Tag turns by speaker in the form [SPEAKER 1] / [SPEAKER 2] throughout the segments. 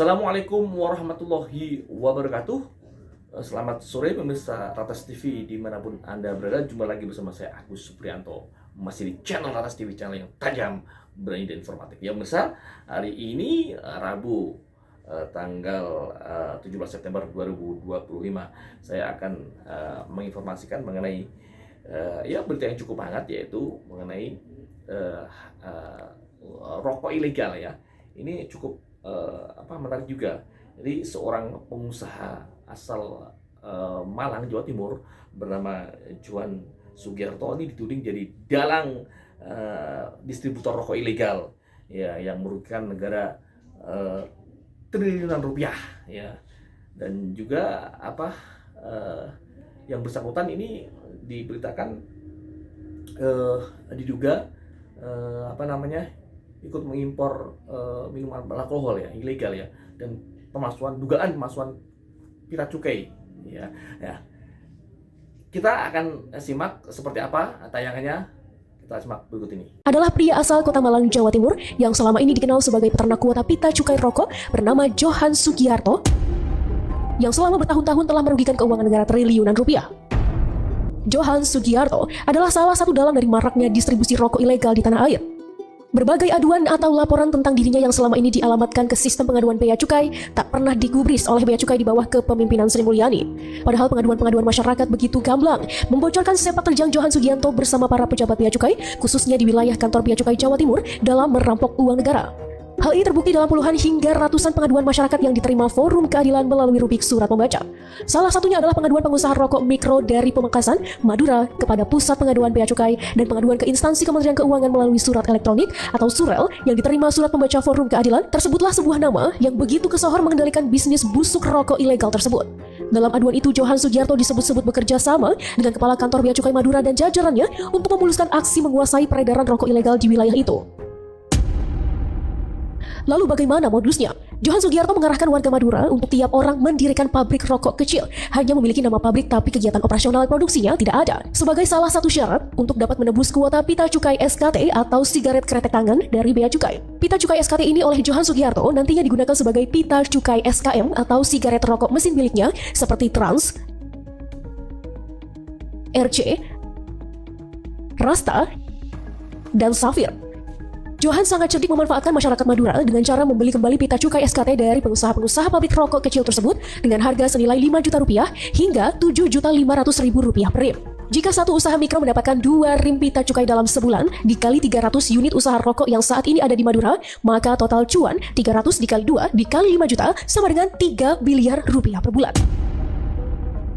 [SPEAKER 1] Assalamualaikum warahmatullahi wabarakatuh. Selamat sore pemirsa Ratas TV dimanapun Anda berada. Jumpa lagi bersama saya Agus Supriyanto, masih di channel Ratas TV, channel yang tajam, berani dan informatif. Ya pemirsa, hari ini Rabu tanggal 17 September 2025 saya akan menginformasikan mengenai berita yang cukup hangat, yaitu mengenai rokok ilegal ya. Ini cukup menarik juga. Jadi seorang pengusaha asal Malang, Jawa Timur bernama Johan Sugiarto ini dituding jadi dalang distributor rokok ilegal ya, yang merugikan negara triliunan rupiah ya. Dan juga yang bersangkutan ini diberitakan diduga ikut mengimpor minuman alkohol ya, ilegal ya, dan dugaan pemasukan pita cukai ya. Kita akan simak seperti apa tayangannya. Kita simak berikut ini.
[SPEAKER 2] Adalah pria asal Kota Malang, Jawa Timur yang selama ini dikenal sebagai peternak kuota pita cukai rokok bernama Johan Sugiarto, yang selama bertahun-tahun telah merugikan keuangan negara triliunan rupiah. Johan Sugiarto adalah salah satu dalang dari maraknya distribusi rokok ilegal di tanah air. Berbagai aduan atau laporan tentang dirinya yang selama ini dialamatkan ke sistem pengaduan bea cukai tak pernah digubris oleh bea cukai di bawah kepemimpinan Sri Mulyani. Padahal pengaduan-pengaduan masyarakat begitu gamblang membocorkan sepak terjang Johan Sugiarto bersama para pejabat bea cukai, khususnya di wilayah kantor bea cukai Jawa Timur, dalam merampok uang negara. Hal ini terbukti dalam puluhan hingga ratusan pengaduan masyarakat yang diterima Forum Keadilan melalui rubrik surat membaca. Salah satunya adalah pengaduan pengusaha rokok mikro dari Pamekasan, Madura kepada Pusat Pengaduan Bea Cukai, dan pengaduan ke instansi Kementerian Keuangan melalui surat elektronik atau surel yang diterima surat membaca Forum Keadilan. Tersebutlah sebuah nama yang begitu kesohor mengendalikan bisnis busuk rokok ilegal tersebut. Dalam aduan itu, Johan Sugiarto disebut-sebut bekerja sama dengan Kepala Kantor Bea Cukai Madura dan jajarannya untuk memuluskan aksi menguasai peredaran rokok ilegal di wilayah itu. Lalu bagaimana modusnya? Johan Sugiarto mengarahkan warga Madura untuk tiap orang mendirikan pabrik rokok kecil. Hanya memiliki nama pabrik tapi kegiatan operasional produksinya tidak ada. Sebagai salah satu syarat untuk dapat menebus kuota pita cukai SKT atau sigaret kretek tangan dari bea cukai. Pita cukai SKT ini oleh Johan Sugiarto nantinya digunakan sebagai pita cukai SKM atau sigaret rokok mesin miliknya seperti Trans, RC, Rasta, dan Safir. Johan sangat cerdik memanfaatkan masyarakat Madura dengan cara membeli kembali pita cukai SKT dari pengusaha-pengusaha pabrik rokok kecil tersebut dengan harga senilai 5 juta rupiah hingga 7.500.000 rupiah per rim. Jika satu usaha mikro mendapatkan 2 rim pita cukai dalam sebulan dikali 300 unit usaha rokok yang saat ini ada di Madura, maka total cuan 300 dikali 2 dikali 5 juta sama dengan 3 miliar rupiah per bulan.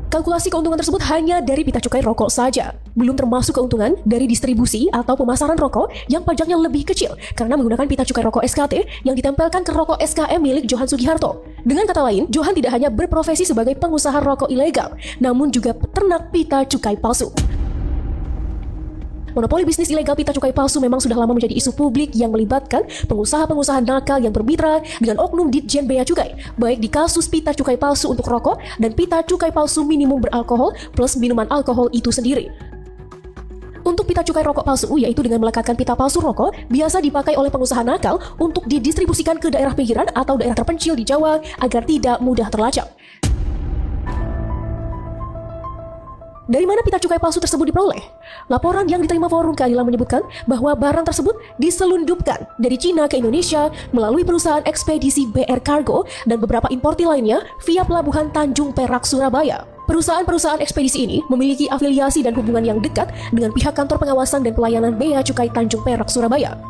[SPEAKER 2] Kalkulasi keuntungan tersebut hanya dari pita cukai rokok saja, belum termasuk keuntungan dari distribusi atau pemasaran rokok yang pajaknya lebih kecil karena menggunakan pita cukai rokok SKT yang ditempelkan ke rokok SKM milik Johan Sugiarto. Dengan kata lain, Johan tidak hanya berprofesi sebagai pengusaha rokok ilegal, namun juga peternak pita cukai palsu. Monopoli bisnis ilegal pita cukai palsu memang sudah lama menjadi isu publik yang melibatkan pengusaha-pengusaha nakal yang bermitra dengan oknum Ditjen Bea Cukai, baik di kasus pita cukai palsu untuk rokok dan pita cukai palsu minimum beralkohol plus minuman alkohol itu sendiri. Untuk pita cukai rokok palsu, yaitu dengan melekatkan pita palsu rokok, biasa dipakai oleh pengusaha nakal untuk didistribusikan ke daerah pinggiran atau daerah terpencil di Jawa agar tidak mudah terlacak. Dari mana pita cukai palsu tersebut diperoleh? Laporan yang diterima Forum Keadilan menyebutkan bahwa barang tersebut diselundupkan dari Cina ke Indonesia melalui perusahaan ekspedisi BR Cargo dan beberapa importir lainnya via pelabuhan Tanjung Perak, Surabaya. Perusahaan-perusahaan ekspedisi ini memiliki afiliasi dan hubungan yang dekat dengan pihak kantor pengawasan dan pelayanan Bea Cukai Tanjung Perak, Surabaya.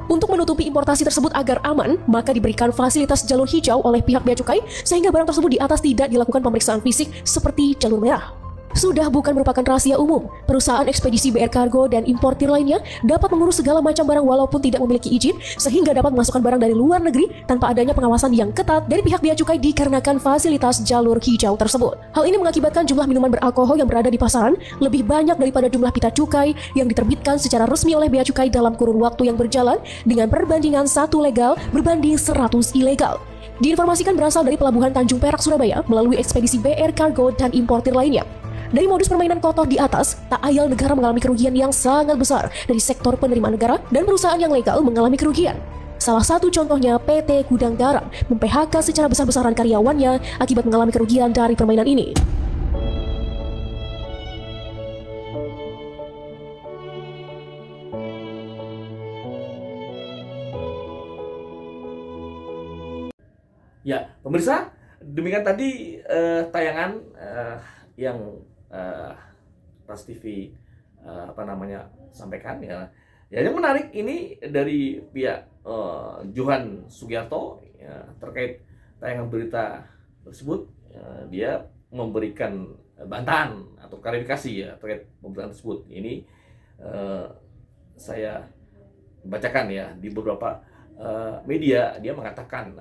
[SPEAKER 2] Untuk menutupi importasi tersebut agar aman, maka diberikan fasilitas jalur hijau oleh pihak Bea Cukai sehingga barang tersebut di atas tidak dilakukan pemeriksaan fisik seperti jalur merah. Sudah bukan merupakan rahasia umum, perusahaan ekspedisi BR Cargo dan importir lainnya dapat mengurus segala macam barang walaupun tidak memiliki izin, sehingga dapat memasukkan barang dari luar negeri tanpa adanya pengawasan yang ketat dari pihak bea cukai dikarenakan fasilitas jalur hijau tersebut. Hal ini mengakibatkan jumlah minuman beralkohol yang berada di pasaran lebih banyak daripada jumlah pita cukai yang diterbitkan secara resmi oleh bea cukai dalam kurun waktu yang berjalan dengan perbandingan 1 legal berbanding 100 ilegal. Diinformasikan berasal dari Pelabuhan Tanjung Perak, Surabaya melalui ekspedisi BR Cargo dan importir lainnya. Dari modus permainan kotor di atas, tak ayal negara mengalami kerugian yang sangat besar dari sektor penerimaan negara dan perusahaan yang legal mengalami kerugian. Salah satu contohnya PT Gudang Garam mem-PHK secara besar-besaran karyawannya akibat mengalami kerugian dari permainan ini.
[SPEAKER 1] Ya, pemirsa, demikian tadi tayangan yang Trans TV sampaikan ya. Ya, yang menarik ini dari pihak Johan Sugiarto ya, terkait tayangan berita tersebut. Dia memberikan bantahan atau klarifikasi ya terkait pemberitaan tersebut. Ini saya bacakan ya di beberapa media. Dia mengatakan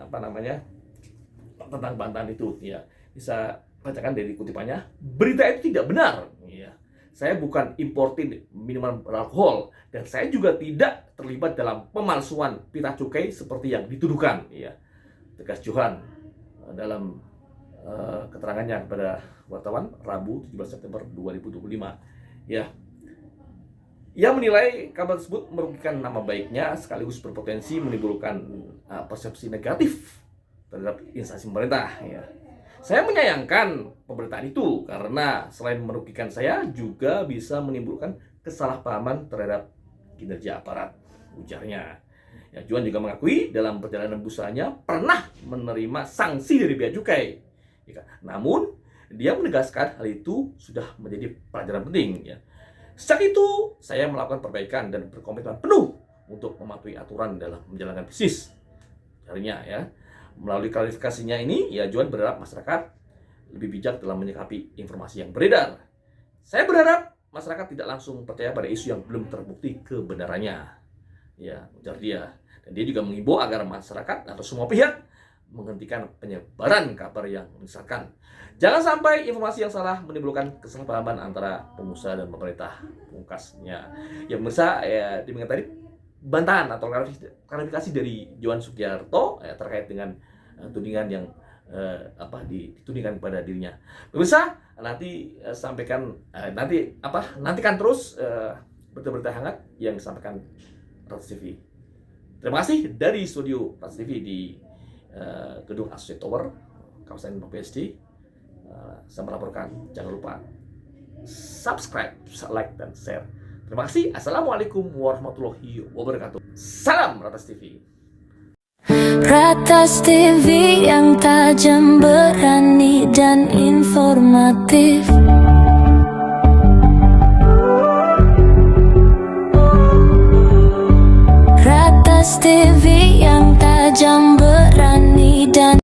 [SPEAKER 1] tentang bantahan itu ya, bisa bacakan dari kutipannya, berita itu tidak benar ya. Saya bukan importir minuman beralkohol dan saya juga tidak terlibat dalam pemalsuan pita cukai seperti yang dituduhkan ya, tegas Johan dalam keterangannya kepada wartawan Rabu 17 September 2025 ya. Ia menilai kabar tersebut merugikan nama baiknya sekaligus berpotensi menimbulkan persepsi negatif terhadap instansi pemerintah ya. Saya menyayangkan pemberitaan itu karena selain merugikan saya juga bisa menimbulkan kesalahpahaman terhadap kinerja aparat, ujarnya. Ya, Johan juga mengakui dalam perjalanan usahanya pernah menerima sanksi dari bea cukai. Ya, namun dia menegaskan hal itu sudah menjadi pelajaran penting ya. Sejak itu saya melakukan perbaikan dan berkomitmen penuh untuk mematuhi aturan dalam menjalankan bisnis. Caranya ya. Melalui klarifikasinya ini, ya Johan berharap masyarakat lebih bijak dalam menyikapi informasi yang beredar. Saya berharap masyarakat tidak langsung percaya pada isu yang belum terbukti kebenarannya. Ya, ujar dia. Dan dia juga mengimbau agar masyarakat atau semua pihak menghentikan penyebaran kabar yang menyesatkan. Jangan sampai informasi yang salah menimbulkan kesalahpahaman antara pengusaha dan pemerintah, pungkasnya. Ya pemirsa, ya demikian tadi bantahan atau klarifikasi dari Johan Sugiarto terkait dengan tudingan yang ditudingkan kepada dirinya. Pemirsa, nanti nantikan terus berita-berita hangat yang disampaikan Trans TV. Terima kasih dari studio Trans TV di gedung Associate Tower kawasan BSD. Saya melaporkan, jangan lupa subscribe, like dan share. Terima kasih. Assalamualaikum warahmatullahi wabarakatuh. Salam Ratas TV.
[SPEAKER 3] Ratas TV yang tajam, berani dan informatif. Ratas TV yang tajam, berani dan